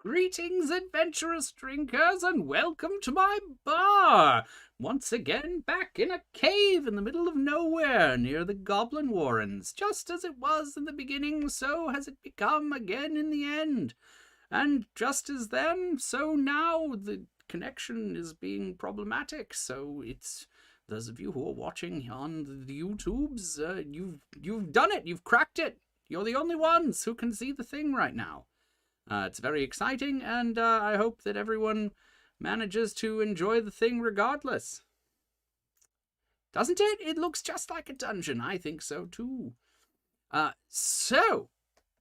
Greetings, adventurous drinkers, and welcome to my bar! Once again, back in a cave in the middle of nowhere near the Goblin Warrens. Just as it was in the beginning, so has it become again in the end. And just as then, so now the connection is being problematic. So it's those of you who are watching on the YouTubes, you've done it. You've cracked it. You're the only ones who can see the thing right now. It's very exciting, and I hope that everyone manages to enjoy the thing regardless. Doesn't it? It looks just like a dungeon. I think so, too. So,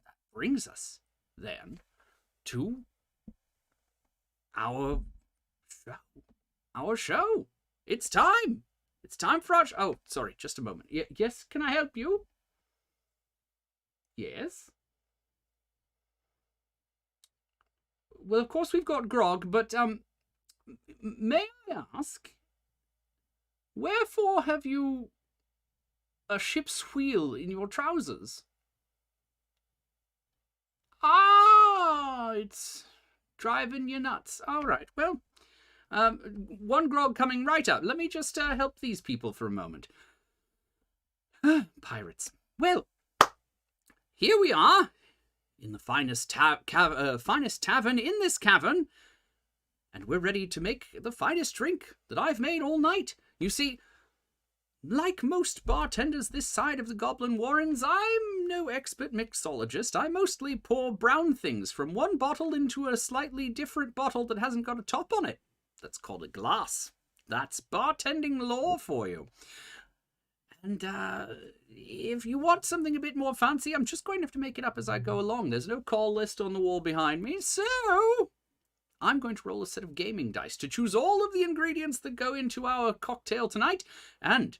that brings us, then, to our show. Our show. It's time. It's time for our show. Oh, sorry, just a moment. Yes, can I help you? Yes? Well, of course we've got grog, but, may I ask, wherefore have you a ship's wheel in your trousers? Ah, it's driving you nuts. All right, well, one grog coming right up. Let me just help these people for a moment. Pirates. Well, here we are. In the finest tavern in this cavern, and we're ready to make the finest drink that I've made all night. You see, like most bartenders this side of the Goblin Warrens, I'm no expert mixologist. I mostly pour brown things from one bottle into a slightly different bottle that hasn't got a top on it. That's called a glass. That's bartending lore for you. And if you want something a bit more fancy, I'm just going to have to make it up as I go along. There's no call list on the wall behind me, so I'm going to roll a set of gaming dice to choose all of the ingredients that go into our cocktail tonight. And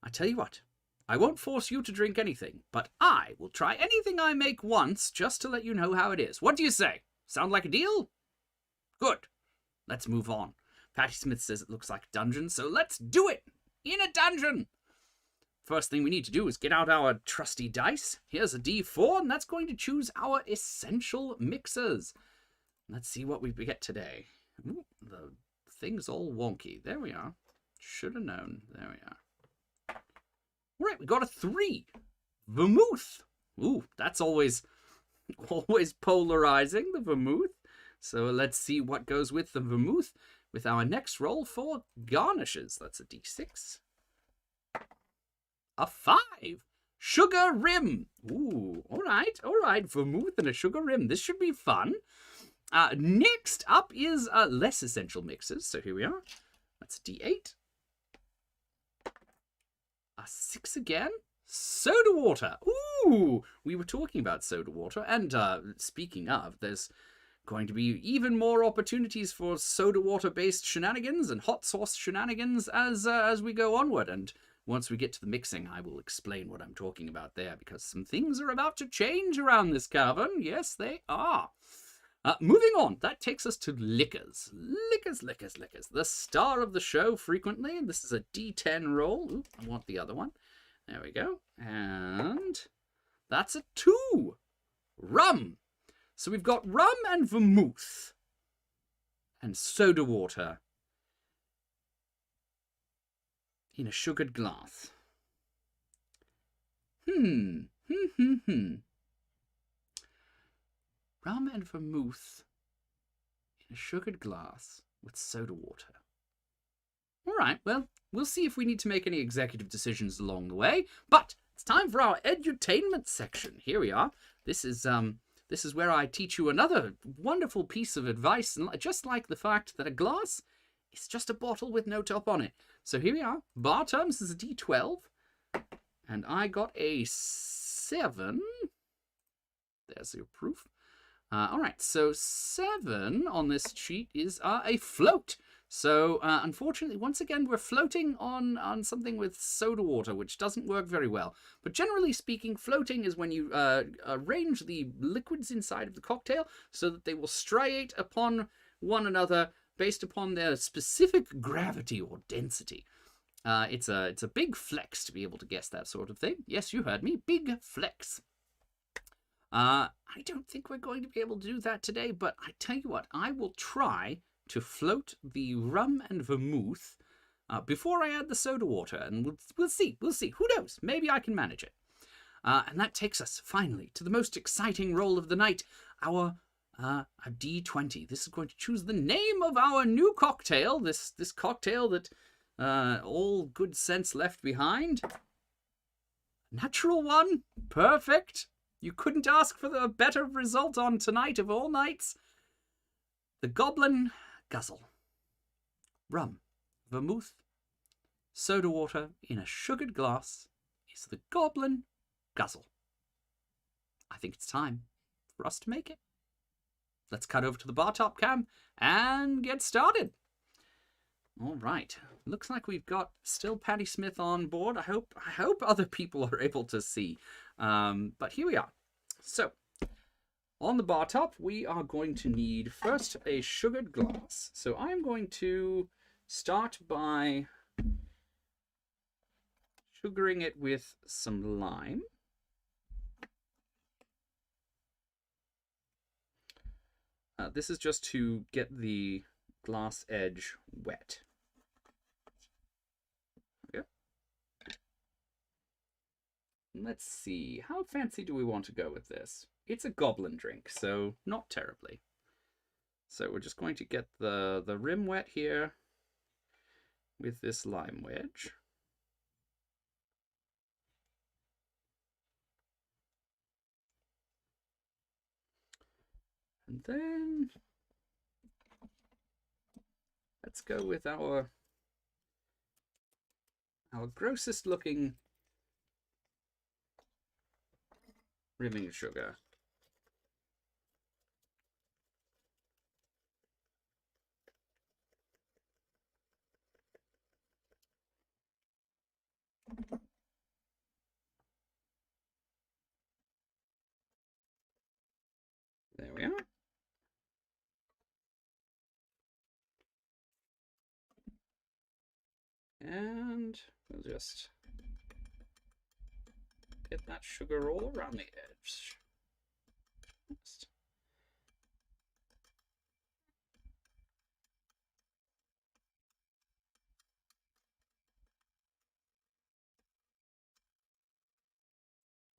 I tell you what, I won't force you to drink anything, but I will try anything I make once just to let you know how it is. What do you say? Sound like a deal? Good. Let's move on. Patty Smith says it looks like a dungeon, so let's do it in a dungeon. First thing we need to do is get out our trusty dice. Here's a D4, and that's going to choose our essential mixers. Let's see what we get today. Ooh, the thing's all wonky. There we are. Should have known. There we are. All right, we got a 3. Vermouth. Ooh, that's always polarizing, the vermouth. So let's see what goes with the vermouth with our next roll for garnishes. That's a D6. A 5. Sugar rim. Ooh, all right. Vermouth and a sugar rim. This should be fun. Next up is less essential mixes. So here we are. That's a D8. A 6 again. Soda water. Ooh, we were talking about soda water. And speaking of, there's going to be even more opportunities for soda water based shenanigans and hot sauce shenanigans as we go onward. And once we get to the mixing, I will explain what I'm talking about there, because some things are about to change around this cavern. Yes, they are. Moving on, that takes us to liquors. Liquors. The star of the show frequently. This is a D10 roll. Ooh, I want the other one. There we go. And that's a 2. Rum. So we've got rum and vermouth and soda water in a sugared glass. Rum and vermouth in a sugared glass with soda water. All right, well, we'll see if we need to make any executive decisions along the way, but it's time for our edutainment section. Here we are. This is where I teach you another wonderful piece of advice, just like the fact that a glass is just a bottle with no top on it. So here we are. Bar terms is a D12, and I got a 7. There's your proof. All right, so 7 on this sheet is a float. So unfortunately, once again, we're floating on something with soda water, which doesn't work very well. But generally speaking, floating is when you arrange the liquids inside of the cocktail so that they will striate upon one another based upon their specific gravity or density. It's a big flex to be able to guess that sort of thing. Yes, you heard me. Big flex. I don't think we're going to be able to do that today, but I tell you what, I will try to float the rum and vermouth before I add the soda water, and we'll see. Who knows? Maybe I can manage it. And that takes us finally to the most exciting roll of the night, our D20. This is going to choose the name of our new cocktail. This cocktail that all good sense left behind. Natural one, perfect. You couldn't ask for a better result on tonight of all nights. The Goblin Guzzle. Rum, vermouth, soda water in a sugared glass is the Goblin Guzzle. I think it's time for us to make it. Let's cut over to the bar top cam and get started. All right. Looks like we've got still Patty Smith on board. I hope other people are able to see. But here we are. So, on the bar top, we are going to need first a sugared glass. So I'm going to start by sugaring it with some lime. This is just to get the glass edge wet. Okay. Let's see, how fancy do we want to go with this? It's a goblin drink, so not terribly. So we're just going to get the rim wet here with this lime wedge. And then let's go with our grossest looking rimming sugar. There we are. And we'll just get that sugar all around the edge.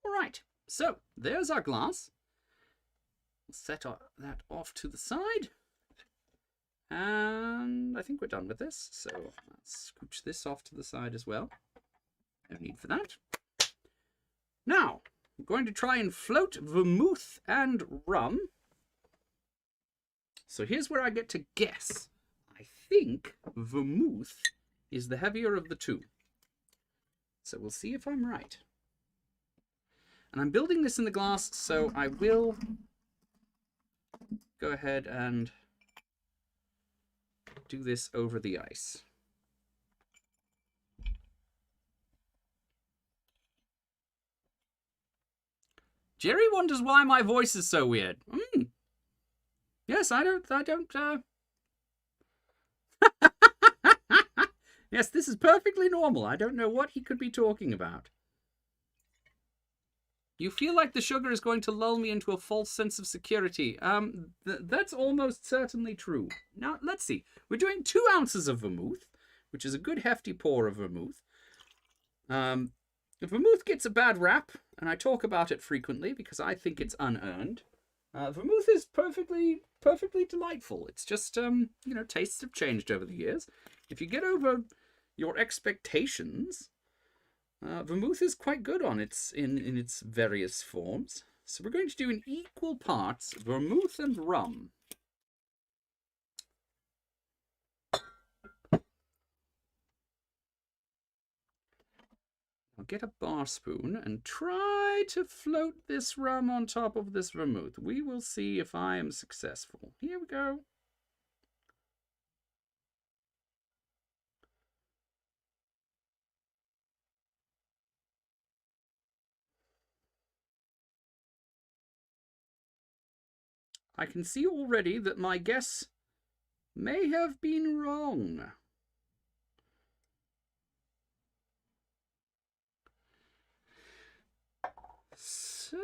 All right, so there's our glass. We'll set that off to the side. And I think we're done with this, so let's scooch this off to the side as well. No need for that. Now, I'm going to try and float vermouth and rum. So here's where I get to guess. I think vermouth is the heavier of the two. So we'll see if I'm right. And I'm building this in the glass, so I will go ahead and do this over the ice. Jerry wonders why my voice is so weird. Yes, I don't, Yes, this is perfectly normal. I don't know what he could be talking about. You feel like the sugar is going to lull me into a false sense of security. That's almost certainly true. Now, let's see. We're doing 2 ounces of vermouth, which is a good hefty pour of vermouth. Vermouth gets a bad rap, and I talk about it frequently because I think it's unearned. Vermouth is perfectly delightful. It's just, tastes have changed over the years. If you get over your expectations, vermouth is quite good in its various forms. So we're going to do in equal parts vermouth and rum. I'll get a bar spoon and try to float this rum on top of this vermouth. We will see if I am successful. Here we go. I can see already that my guess may have been wrong. So,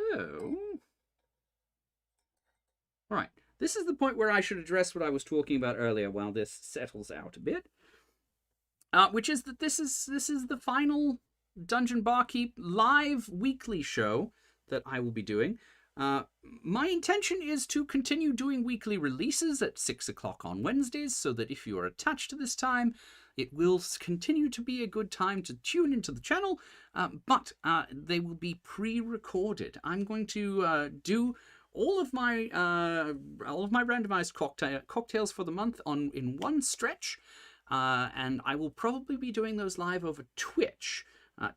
all right, this is the point where I should address what I was talking about earlier while this settles out a bit, which is that this is the final Dungeon Barkeep live weekly show that I will be doing. My intention is to continue doing weekly releases at 6 o'clock on Wednesdays, so that if you are attached to this time, it will continue to be a good time to tune into the channel, but they will be pre-recorded. I'm going to do all of my randomized cocktails for the month in one stretch, and I will probably be doing those live over Twitch.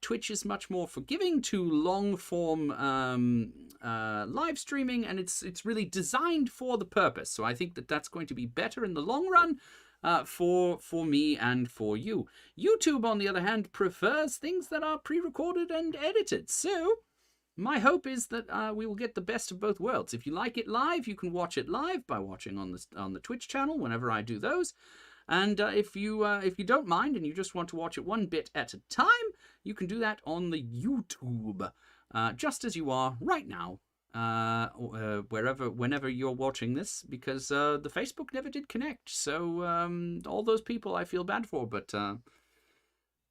Twitch is much more forgiving to long-form live streaming, and it's really designed for the purpose. So I think that that's going to be better in the long run for me and for you. YouTube, on the other hand, prefers things that are pre-recorded and edited. So my hope is that we will get the best of both worlds. If you like it live, you can watch it live by watching on the Twitch channel whenever I do those. And if you don't mind and you just want to watch it one bit at a time, you can do that on the YouTube, just as you are right now, whenever you're watching this, because the Facebook never did connect. So all those people I feel bad for, but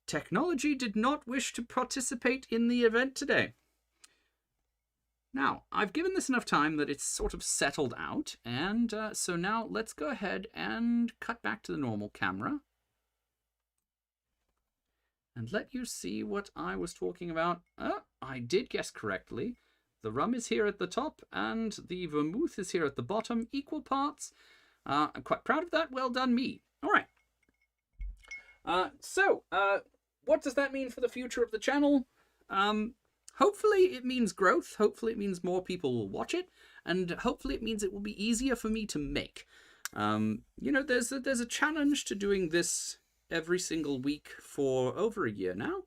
technology did not wish to participate in the event today. Now, I've given this enough time that it's sort of settled out, and so now let's go ahead and cut back to the normal camera and let you see what I was talking about. I did guess correctly. The rum is here at the top, and the vermouth is here at the bottom, equal parts. I'm quite proud of that. Well done, me. All right. So, what does that mean for the future of the channel? Hopefully it means growth, hopefully it means more people will watch it, and hopefully it means it will be easier for me to make. There's a challenge to doing this every single week for over a year now,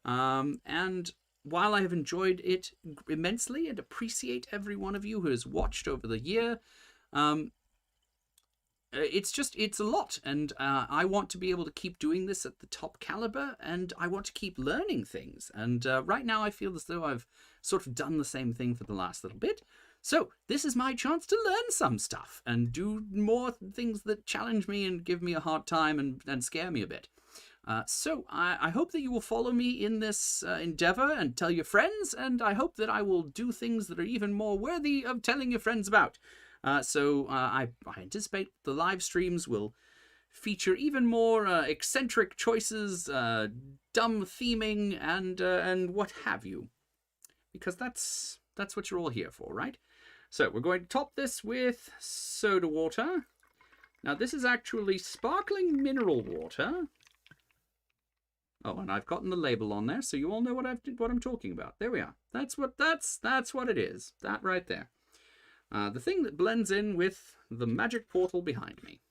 and while I have enjoyed it immensely and appreciate every one of you who has watched over the year, it's a lot, and I want to be able to keep doing this at the top caliber, and I want to keep learning things. And right now I feel as though I've sort of done the same thing for the last little bit. So this is my chance to learn some stuff and do more things that challenge me and give me a hard time and scare me a bit. So I hope that you will follow me in this endeavor and tell your friends, and I hope that I will do things that are even more worthy of telling your friends about. So I anticipate the live streams will feature even more eccentric choices, dumb theming, and what have you, because that's what you're all here for, right? So we're going to top this with soda water. Now this is actually sparkling mineral water. Oh, and I've gotten the label on there, so you all know what I'm talking about. There we are. That's what it is. That right there. The thing that blends in with the magic portal behind me.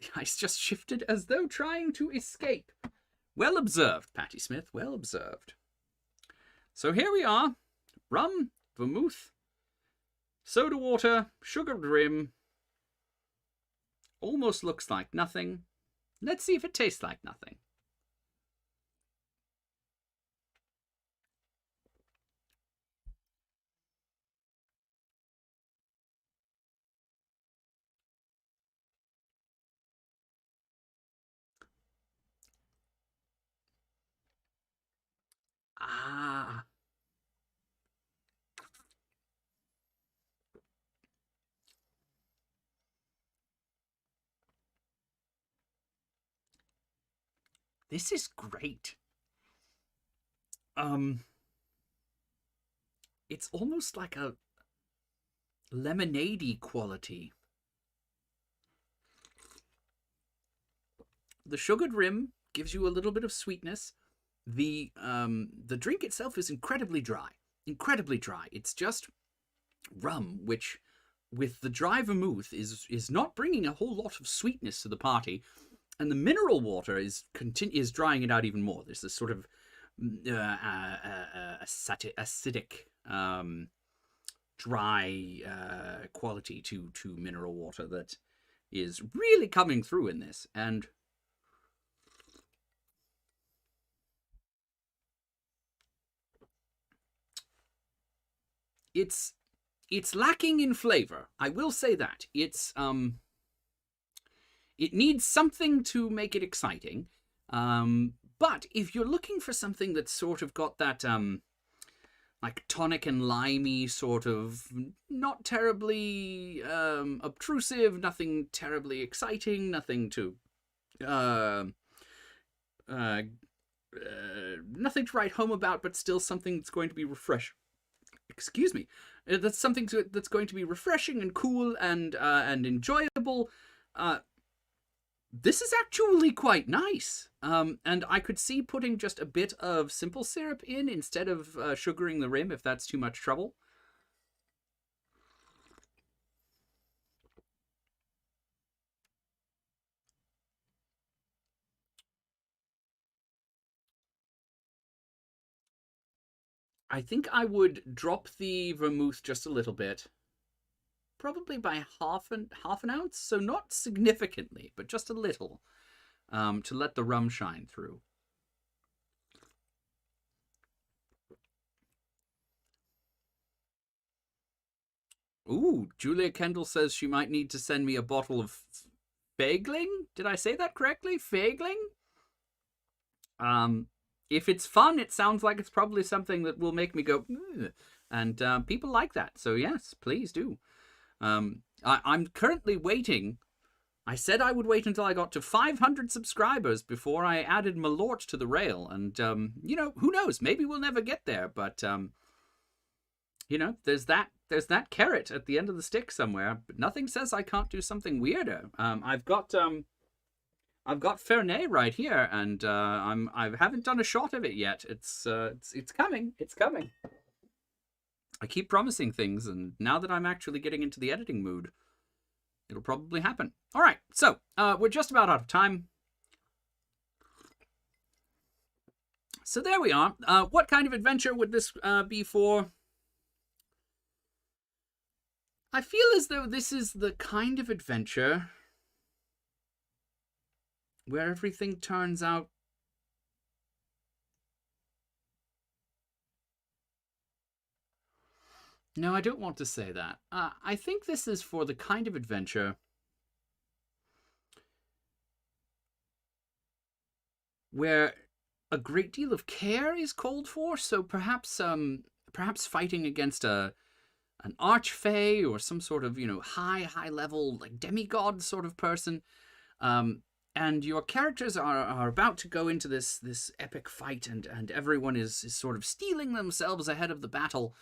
The ice just shifted as though trying to escape. Well observed, Patty Smith. Well observed. So here we are. Rum, vermouth, soda water, sugared rim. Almost looks like nothing. Let's see if it tastes like nothing. Ah. This is great. It's almost like a lemonade-y quality. The sugared rim gives you a little bit of sweetness. The drink itself is incredibly dry. Incredibly dry. It's just rum, which with the dry vermouth is not bringing a whole lot of sweetness to the party, and the mineral water is drying it out even more. There's this sort of acidic, dry quality to mineral water that is really coming through in this. And it's lacking in flavor. I will say that. It needs something to make it exciting. But if you're looking for something that's sort of got that like tonic and limey sort of, not terribly obtrusive, nothing terribly exciting, nothing to nothing to write home about, but still something that's going to be refreshing. Excuse me. That's something that's going to be refreshing and cool and enjoyable. This is actually quite nice. And I could see putting just a bit of simple syrup in instead of sugaring the rim if that's too much trouble. I think I would drop the vermouth just a little bit. Probably by half an ounce, so not significantly, but just a little, to let the rum shine through. Ooh, Julia Kendall says she might need to send me a bottle of Fagling. Did I say that correctly? Fagling? If it's fun, it sounds like it's probably something that will make me go, ugh. And people like that. So yes, please do. I'm currently waiting. I said I would wait until I got to 500 subscribers before I added Malort to the rail. And, you know, who knows? Maybe we'll never get there. But, you know, there's that carrot at the end of the stick somewhere. But nothing says I can't do something weirder. I've got Fernet right here, and I haven't done a shot of it yet. It's coming. It's coming. I keep promising things, and now that I'm actually getting into the editing mood, it'll probably happen. All right, so we're just about out of time. So there we are. What kind of adventure would this be for? I feel as though this is the kind of adventure where everything turns out No, I don't want to say that. I think this is for the kind of adventure where a great deal of care is called for. So perhaps fighting against an archfey or some sort of high level like demigod sort of person. And your characters are about to go into this epic fight, and everyone is sort of steeling themselves ahead of the battle.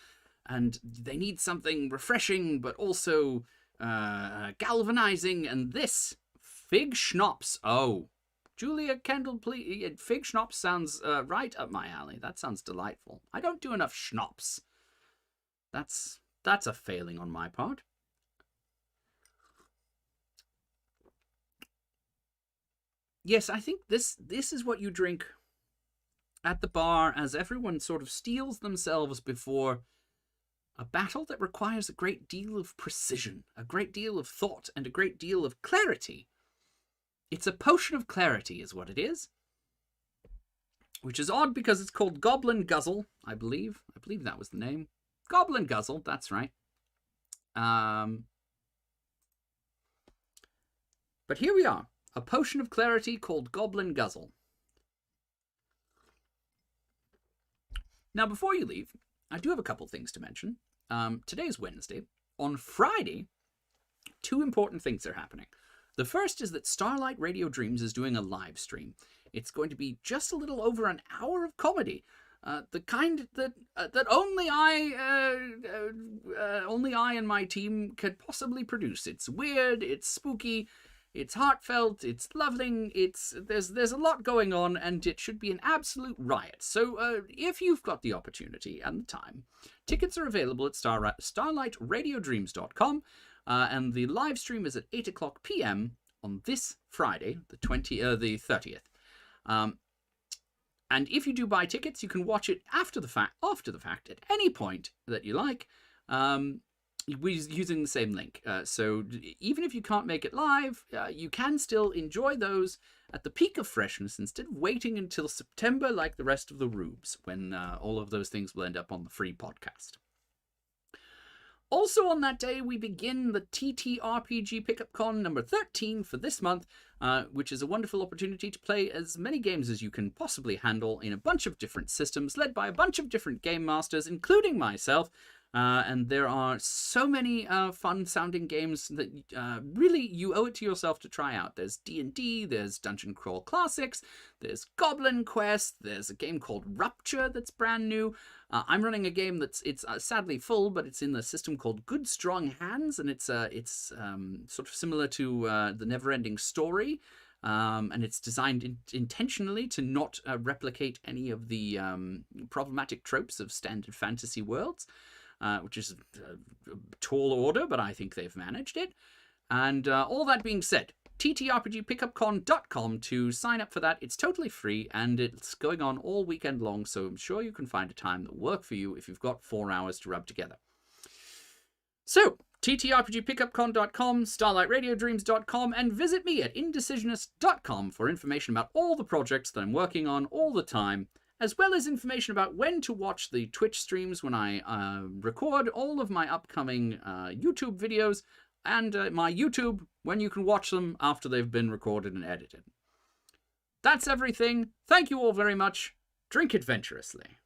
And they need something refreshing, but also galvanizing. And this fig schnapps. Oh, Julia Kendall, please. Fig schnapps sounds right up my alley. That sounds delightful. I don't do enough schnapps. That's a failing on my part. Yes, I think this is what you drink at the bar as everyone sort of steels themselves before a battle that requires a great deal of precision, a great deal of thought, and a great deal of clarity. It's a potion of clarity is what it is. Which is odd because it's called Goblin Guzzle, I believe. I believe that was the name. Goblin Guzzle, that's right. But here we are. A potion of clarity called Goblin Guzzle. Now, before you leave, I do have a couple things to mention. Today's Wednesday. On Friday, 2 important things are happening. The first is that Starlight Radio Dreams is doing a live stream. It's going to be just a little over an hour of comedy, the kind that only I and my team could possibly produce. It's weird, it's spooky, it's heartfelt, it's loving. There's a lot going on, and it should be an absolute riot. So if you've got the opportunity and the time, tickets are available at starlightradiodreams.com. And the live stream is at 8 o'clock p.m. on this Friday, the 30th. And if you do buy tickets, you can watch it after the fact at any point that you like, using the same link. So even if you can't make it live, you can still enjoy those at the peak of freshness instead of waiting until September like the rest of the rubes, when all of those things will end up on the free podcast. Also on that day, we begin the TTRPG Pickup Con number 13 for this month, which is a wonderful opportunity to play as many games as you can possibly handle in a bunch of different systems, led by a bunch of different game masters, including myself. And there are so many fun-sounding games that really you owe it to yourself to try out. There's D&D, there's Dungeon Crawl Classics, there's Goblin Quest, there's a game called Rupture that's brand new. I'm running a game it's sadly full, but it's in the system called Good Strong Hands, and it's sort of similar to the Neverending Story. And it's designed intentionally to not replicate any of the problematic tropes of standard fantasy worlds. Which is a tall order, but I think they've managed it. And all that being said, ttrpgpickupcon.com to sign up for that. It's totally free, and it's going on all weekend long, so I'm sure you can find a time that will work for you if you've got 4 hours to rub together. So, ttrpgpickupcon.com, starlightradiodreams.com, and visit me at indecisionist.com for information about all the projects that I'm working on all the time, as well as information about when to watch the Twitch streams when I record all of my upcoming YouTube videos, and my YouTube when you can watch them after they've been recorded and edited. That's everything. Thank you all very much. Drink adventurously.